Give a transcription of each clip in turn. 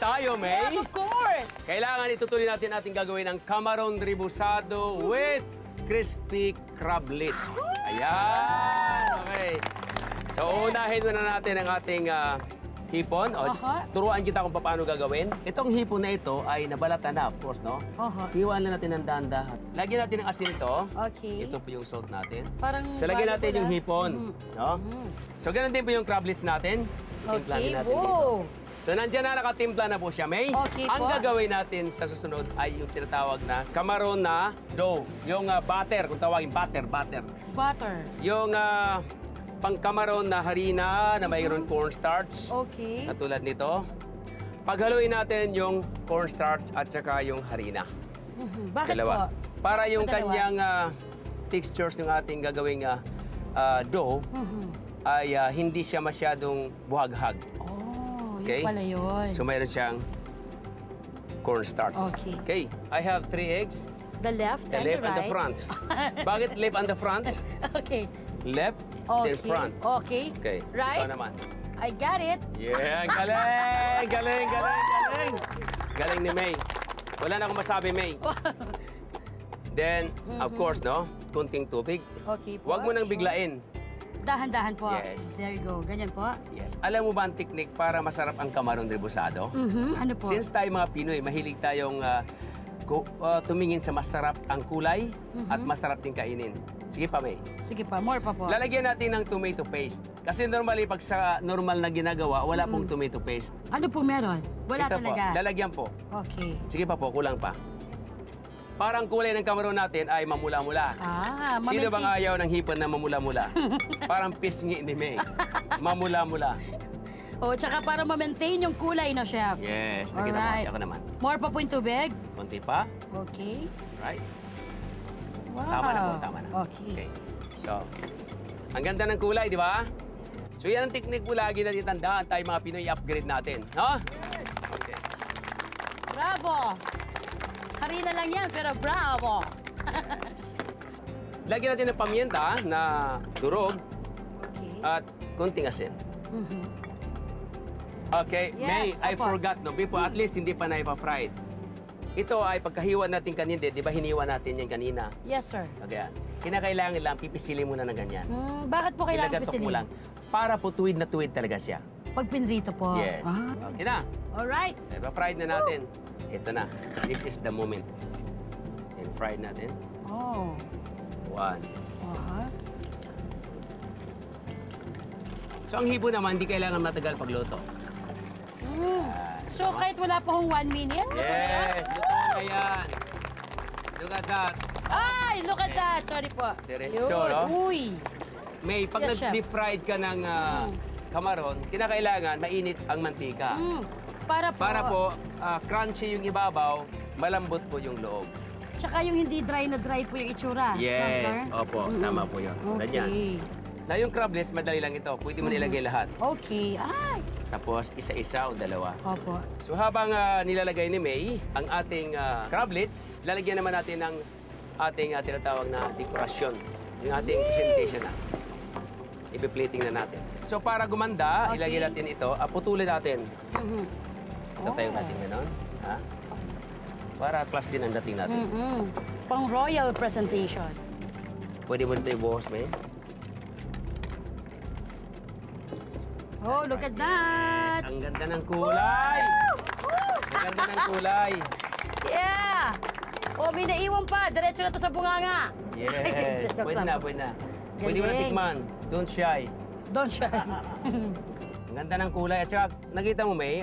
tayo, May? Yes, of course! Kailangan itutuloy natin ating gagawin ang camaron rebusado with crispy crablets. Ayan! Okay. So, unahin muna natin ang ating hipon. O, turuan kita kung paano gagawin. Itong hipon na ito ay nabalatan na, of course, no? Hiwaan lang natin ng dahan-dahan. Lagyan natin ng asin ito. Okay. Ito po yung salt natin. Parang so, lagyan natin yung hipon. No? So, ganun din po yung crablets natin. Okay, natin wow! dito. So, nandiyan na, nakatimpla na po siya, May. Okay ang po. gagawin natin sa susunod ay yung tinatawag na camaron na dough. Yung butter, kung tawagin butter. Butter. Yung pang-camaron na harina na mayroon cornstarch. Okay. Katulad nito. Paghaluin natin yung cornstarch at saka yung harina. Bakit Dalawa. po? Para yung Dalawa? kanyang textures ng ating gagawing dough ay hindi siya masyadong buhaghag. Oh, Okay? yun pala yun. So mayroon siyang cornstarch. Okay. Okay. I have 3 eggs. The left The and left the and right. the front. Bakit left and the front? Okay. Left, Okay. then front. Okay. Okay. Right. Ikaw naman. I got it. Yeah, galing! Galing ni May. Wala na akong masabi, May. Then, of course, no? Kunting tubig. Okay po. Huwag mo nang Sure. biglain. Dahan-dahan po. Yes. There you go. Ganyan po. Yes. Alam mo ba ang technique para masarap ang camaron rebusado? Ano po? Since tayo mga Pinoy, mahilig tayong tumingin sa masarap ang kulay at masarap din kainin. Sige pa, May. Sige pa. More pa po. Lalagyan natin ng tomato paste. Kasi normally, pag sa normal na ginagawa, wala pong tomato paste. Ano po meron? Wala Ito talaga. po, lalagyan po. Okay. Sige pa po, kulang pa. Parang kulay ng camaron natin ay mamula-mula. Sino bang ayaw ng hipon na mamula-mula? Parang pisngi ni May. Mamula-mula. Oh, tsaka para ma-maintain yung kulay, no, Chef? Yes, nakita mo Alright. kasi ako naman. More pa po yung tubig? Konti pa. Okay. Right. Wow. Tama na po, tama na. Okay. So, ang ganda ng kulay, di ba? So, yan ang technique po lagi na tandaan tayo mga Pinoy i-upgrade natin. No? Okay. Bravo! Harina lang yan, pero bravo! Lagyan natin ng pamienta na durog Okay. at konting asin. Okay, Yes, May, I opo. forgot, no? Before, at least hindi pa na-fried. Ito ay pagkahiwa natin kanina, di ba hiniwa natin yan kanina? Yes, sir. Okay. Kinakailangan lang, pipisilin muna ng ganyan. Bakit po kailangan Ilagatok mo pisilin? lang. Para po tuwid na tuwid talaga siya. Pag pinrito po. Yes. Okay na. Alright. Ipa-fried na natin. Ito na. This is the moment. And fried natin. Oh. 1. What? So, ang hibo naman, hindi kailangan matagal pagluto. So, kahit wala pa hong 1 minute? luto na yan? Yes! Luto na yan. Look at that. Ay, look at that. Sorry po. Diretso, Yun. no? Uy. May, pag Yes, chef. nag-deep fried ka ng kamaron, kinakailangan mainit ang mantika. Para po. Para po, crunchy yung ibabaw, malambot po yung loob. Tsaka yung hindi dry na dry po yung itsura. Yes, No, sir? opo, tama po yun. Ganyan. Okay. Na yung crablets, madali lang ito. Pwede mo nilagay lahat. Okay. Ay. Tapos, isa-isa o dalawa. Opo. So habang nilalagay ni May ang ating crablets, lalagyan naman natin ng ating tinatawag na dekorasyon. Yung ating presentation na. Ipi-plating na natin. So para gumanda, Okay. ilagay natin ito, putulin natin. Tatayo natin gano'n. Ha? Para class din ang dating natin. Pang royal presentation. Pwede mo rin ito ibuhos, May. Oh, look at that. Ang ganda ng kulay! Ang ganda ng kulay! Yeah. Oh, may naiwan pa. Diretso na to sa bunganga. Yes! Joke Pwede lang. na, pwede na. Pwede mo na Galing. tikman. Don't shy. Don't shy. Ang ganda ng kulay. At saka, nakita mo, May,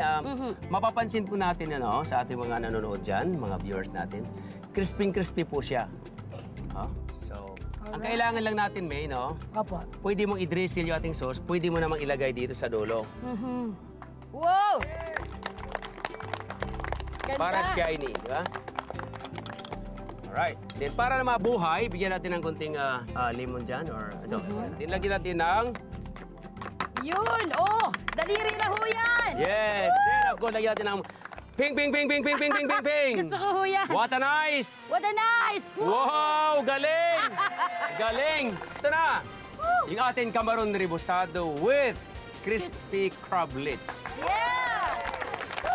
mapapansin po natin sa ating mga nanonood dyan, mga viewers natin, crispy po siya. So, ang kailangan lang natin, May, Opo. pwede mong i-drizzle yung ating sauce, pwede mo namang ilagay dito sa dulo. Wow! Ganda. Para shiny, di ba? Alright. Then, para na mabuhay, bigyan natin ng konting lemon dyan, or ito. Then, lagyan natin ng... Yun! Oh! Daliri na ho yan! Yes! Then, of course, lagyan natin ng... Ping, ping, ping, ping, ping, ping, ping, ping, ping! Gusto ko ho yan! What a nice! What a nice! Wow! Galing! Galing! Ito na! Yung ating camaron rebusado with crispy crablets. Yes!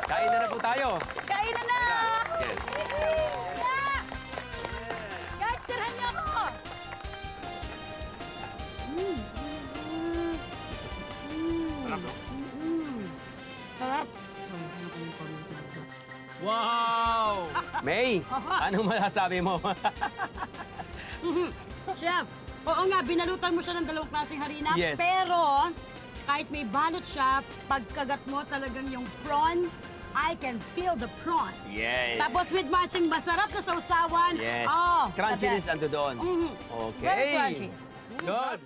Kain na po tayo. Kainan na! Yes. Yeah! Guys, tirhan niyo ako! Sarap, no? Sarap. Wow! May, anong masasabi mo? Chef, oo nga, binalutan mo siya ng dalawang klaseng harina. Yes. Pero, kahit may balot siya, pagkagat mo talagang yung prawn, I can feel the prawn. Yes. Tapos with matching masarap na sausawan. Yes. Oh, the Crunchiness best. ando doon. Mhm. Okay. Very crunchy. Good.